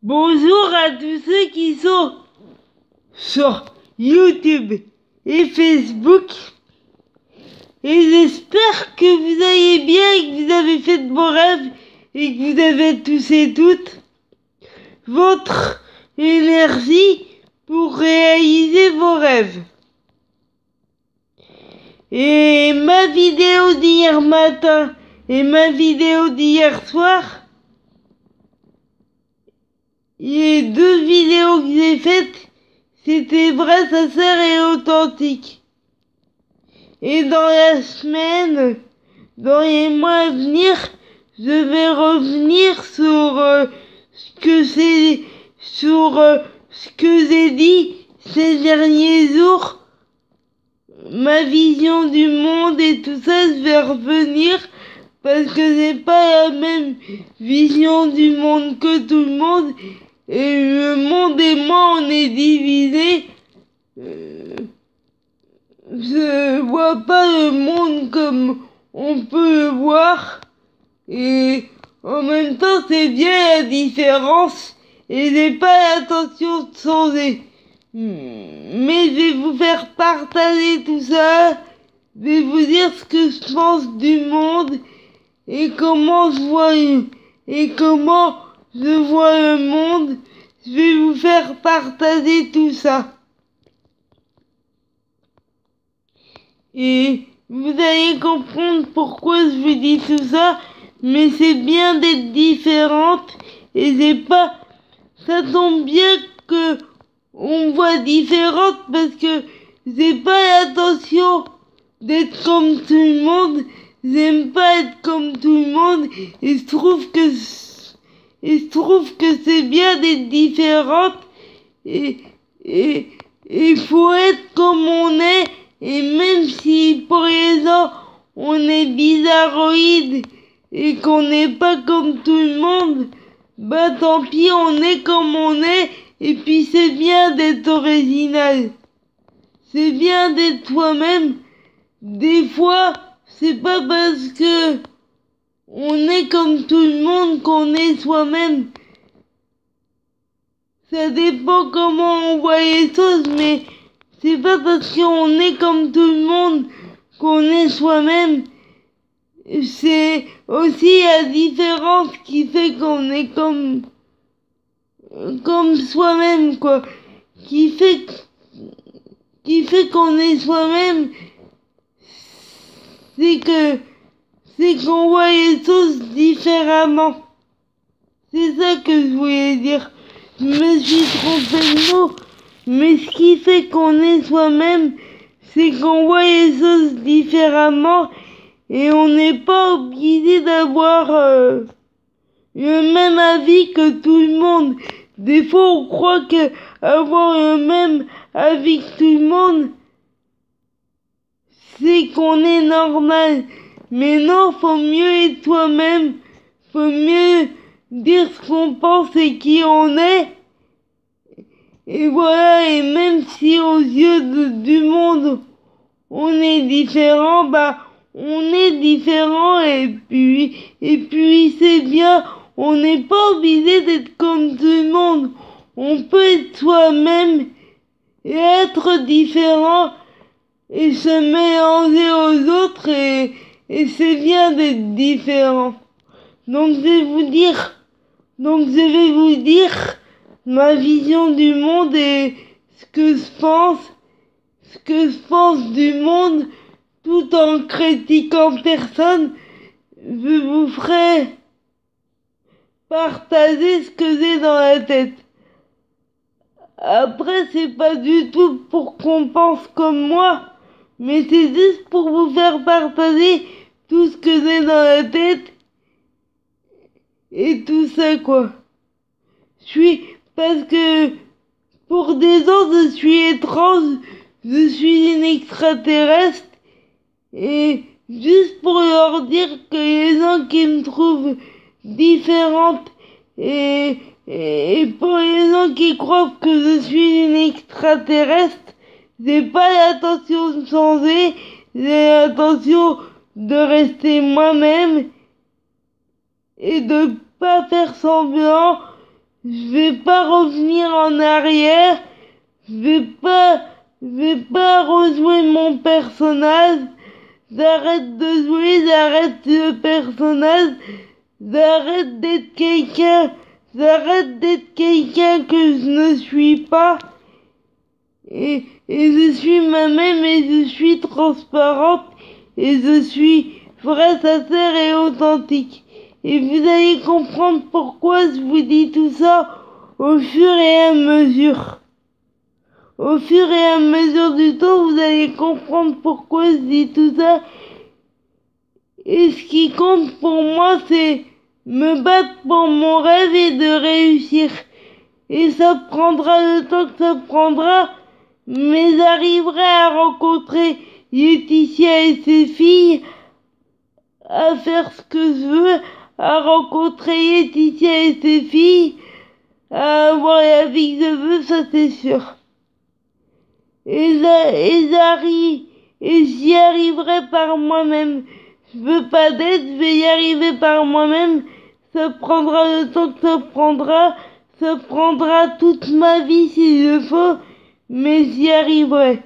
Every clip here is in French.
Bonjour à tous ceux qui sont sur YouTube et Facebook. Et j'espère que vous allez bien et que vous avez fait de bons rêves et que vous avez tous et toutes votre énergie pour réaliser vos rêves. Et ma vidéo d'hier matin et ma vidéo d'hier soir, les deux vidéos que j'ai faites, c'était vrai, sincère et authentique. Et dans la semaine, dans les mois à venir, je vais revenir sur ce que j'ai dit ces derniers jours, ma vision du monde et tout ça. Je vais revenir parce que j'ai pas la même vision du monde que tout le monde. Et le monde et moi, on est divisés. Je vois pas le monde comme on peut le voir. Et en même temps, c'est bien la différence. Et j'ai pas l'intention de changer. Mais je vais vous faire partager tout ça. Je vais vous dire ce que je pense du monde. Et comment je vois le monde. Je vais vous faire partager tout ça. Et vous allez comprendre pourquoi je vous dis tout ça. Mais c'est bien d'être différente. Et c'est pas... Ça tombe bien que on me voit différente parce que j'ai pas l'intention d'être comme tout le monde. J'aime pas être comme tout le monde. Et je trouve que c'est bien d'être différente. Et il faut être comme on est. Et même si pour les gens on est bizarroïde et qu'on n'est pas comme tout le monde, bah tant pis, on est comme on est. Et puis c'est bien d'être original. C'est bien d'être soi-même. Des fois, c'est pas parce que on est comme tout le monde qu'on est soi-même. Ça dépend comment on voit les choses, mais c'est pas parce qu'on est comme tout le monde qu'on est soi-même. C'est aussi la différence qui fait qu'on est comme soi-même, quoi. Qui fait qu'on est soi-même, c'est qu'on voit les choses différemment. C'est ça que je voulais dire. Je me suis trompé de mot. Mais ce qui fait qu'on est soi-même, c'est qu'on voit les choses différemment et on n'est pas obligé d'avoir le même avis que tout le monde. Des fois, on croit que avoir le même avis que tout le monde, c'est qu'on est normal. Mais non, faut mieux être soi-même. Faut mieux dire ce qu'on pense et qui on est. Et voilà, et même si aux yeux du monde, on est différent, bah, on est différent et puis c'est bien, on n'est pas obligé d'être comme tout le monde. On peut être soi-même et être différent et se mélanger aux autres et c'est bien d'être différent. Donc je vais vous dire ma vision du monde et ce que je pense du monde tout en critiquant personne. Je vous ferai partager ce que j'ai dans la tête. Après, c'est pas du tout pour qu'on pense comme moi, mais c'est juste pour vous faire partager tout ce que j'ai dans la tête et tout ça, quoi. Parce que pour des gens, je suis étrange, je suis une extraterrestre, et juste pour leur dire que les gens qui me trouvent différente et pour les gens qui croient que je suis une extraterrestre, j'ai pas l'intention de changer, j'ai l'intention de rester moi-même et de pas faire semblant je vais pas revenir en arrière, je vais pas rejouer mon personnage, j'arrête de jouer, j'arrête le personnage, j'arrête d'être quelqu'un que je ne suis pas, et je suis moi-même et je suis transparente et je suis vraie, sincère et authentique. Et vous allez comprendre pourquoi je vous dis tout ça au fur et à mesure. Au fur et à mesure du temps, vous allez comprendre pourquoi je dis tout ça. Et ce qui compte pour moi, c'est me battre pour mon rêve et de réussir. Et ça prendra le temps que ça prendra, mais j'arriverai à rencontrer Laetitia et ses filles, à faire ce que je veux, à rencontrer Laetitia et ses filles, à avoir la vie que je veux, ça c'est sûr. Et j'y arriverai par moi-même. Je veux pas d'aide, je vais y arriver par moi-même. Ça prendra le temps que ça prendra toute ma vie s'il le faut, mais j'y arriverai.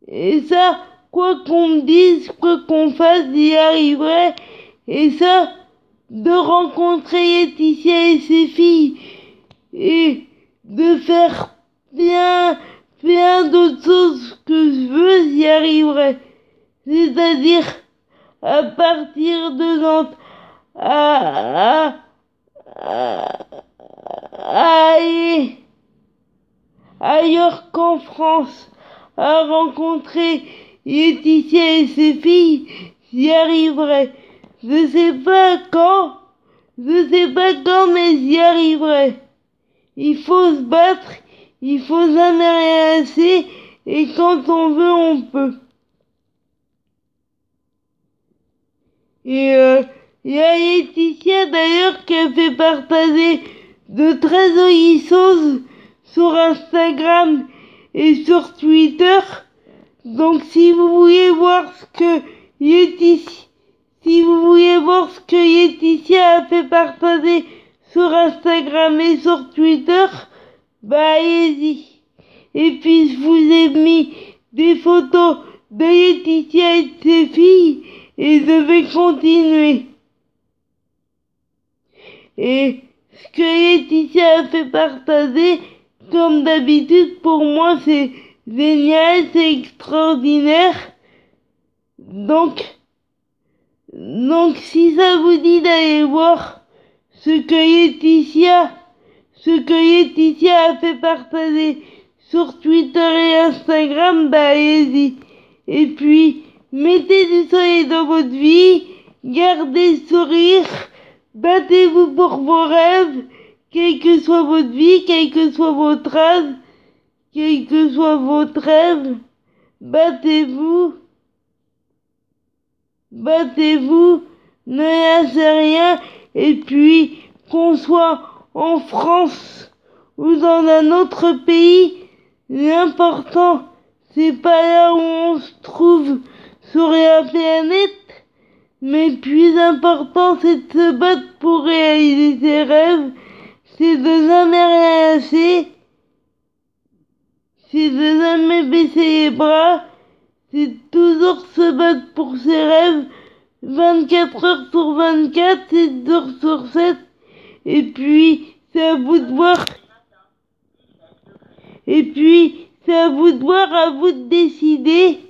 Et ça, quoi qu'on me dise, quoi qu'on fasse, j'y arriverai. Et ça, de rencontrer Laetitia et ses filles, et de faire plein d'autres choses que je veux, j'y arriverai. C'est-à-dire, à partir de Nantes, aller ailleurs qu'en France, à rencontrer Laetitia et ses filles, j'y arriverai. Je sais pas quand, mais j'y arriverai. Il faut se battre, il faut jamais rien laisser, et quand on veut, on peut. Et il y a Laetitia d'ailleurs qui a fait partager de très jolies choses sur Instagram et sur Twitter. Donc si vous voulez voir ce que Laetitia a fait partager sur Instagram et sur Twitter, bah allez-y. Et puis je vous ai mis des photos de Laetitia et de ses filles, et je vais continuer. Et ce que Laetitia a fait partager, comme d'habitude, pour moi c'est génial, c'est extraordinaire. Donc si ça vous dit d'aller voir ce que Laetitia a fait partager sur Twitter et Instagram, bah allez-y. Et puis, mettez du soleil dans votre vie, gardez le sourire, battez-vous pour vos rêves, quelle que soit votre vie, quel que soit votre âge, quel que soit votre rêve, battez-vous, ne lâchez rien, et puis, qu'on soit en France ou dans un autre pays, l'important, c'est pas là où on se trouve sur la planète, mais plus important, c'est de se battre pour réaliser ses rêves, c'est de jamais rien lâcher, c'est de jamais baisser les bras, c'est toujours se battre pour ses rêves, 24 heures sur 24, 7 heures sur 7, et puis c'est à vous de voir. Et puis, c'est à vous de voir, à vous de décider.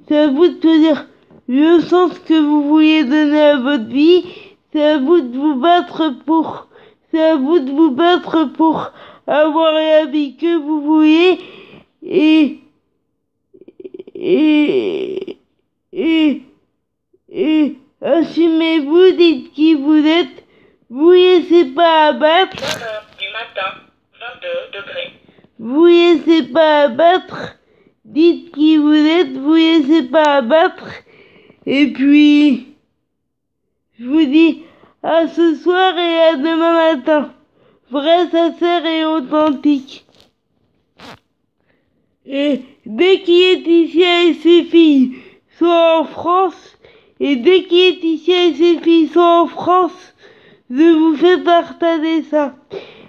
C'est à vous de choisir le sens que vous voulez donner à votre vie. C'est à vous de vous battre pour. C'est à vous de vous battre pour avoir la vie que vous voulez. Et assumez-vous, dites qui vous êtes. Vous laissez pas abattre. 9h du matin, 22 degrés. Vous laissez pas abattre, dites qui vous êtes, vous laissez pas abattre, et puis, je vous dis à ce soir et à demain matin, vrai, sincère et authentique. Et dès qu'Laetitia et ses filles sont en France, je je vous fais partager ça.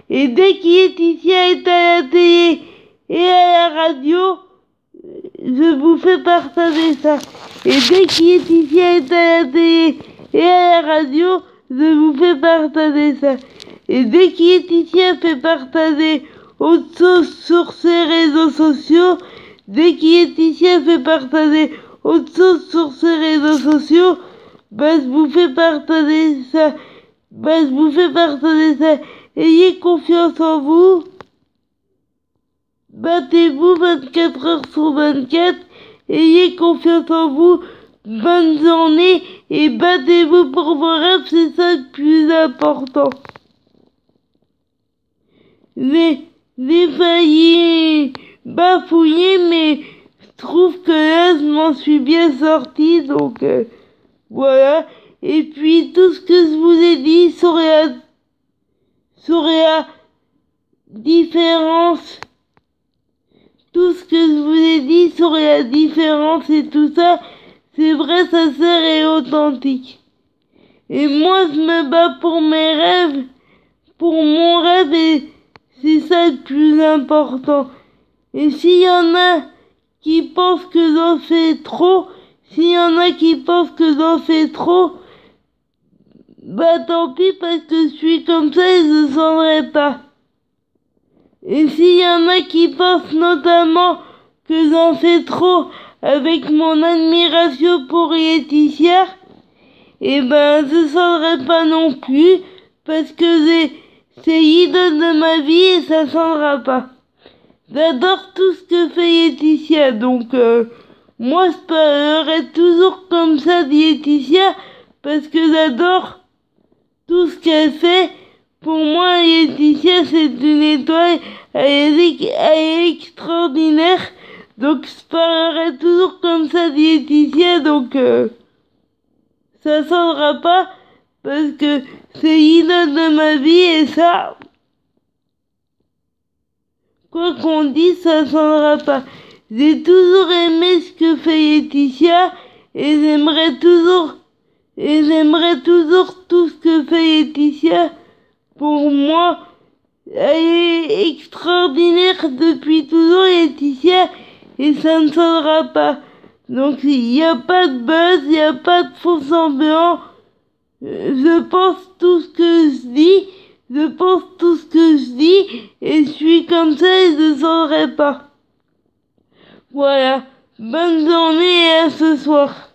Et dès qu'Laetitia est à la télé et à la radio, je vous fais partager ça. Et dès qu'Laetitia est à la télé et à la radio, je vous fais partager ça. Et dès qu'Laetitia fait partager autre chose sur ses réseaux sociaux, dès qu'Laetitia fait partager autre chose sur ses réseaux sociaux, bah je vous fais partager ça. Bah je vous fais partager ça. Ayez confiance en vous. Battez-vous 24 heures sur 24. Ayez confiance en vous. Bonne journée et battez-vous pour vos rêves, c'est ça le plus important. J'ai failli bafouiller, mais je trouve que là, je m'en suis bien sorti, donc voilà. Et puis, tout ce que je vous ai dit sur la différence, tout ce que je vous ai dit sur la différence et tout ça, c'est vrai, sincère et authentique. Et moi, je me bats pour mes rêves, pour mon rêve, et c'est ça le plus important. Et s'il y en a qui pensent que j'en fais trop, bah tant pis, parce que je suis comme ça et je ne changerai pas. Et s'il y en a qui pensent notamment que j'en fais trop avec mon admiration pour Laetitia, et ben je changerai pas non plus, parce que c'est l'idole de ma vie et ça changera pas. J'adore tout ce que fait Laetitia, donc moi je parlerai toujours comme ça de Laetitia, parce que j'adore tout ce qu'elle fait. Pour moi, Laetitia, c'est une étoile, elle est extraordinaire, donc je parlerai toujours comme ça de Laetitia, donc ça changera pas, parce que c'est l'idole de ma vie, et ça, quoi qu'on dise, ça changera pas. J'ai toujours aimé ce que fait Laetitia, et j'aimerais toujours tout ce que fait Laetitia. Pour moi, elle est extraordinaire depuis toujours, Laetitia, et ça ne changera pas. Donc il n'y a pas de buzz, il n'y a pas de faux semblant. Je pense tout ce que je dis, et je suis comme ça et je ne changerai pas. Voilà, bonne journée et à ce soir.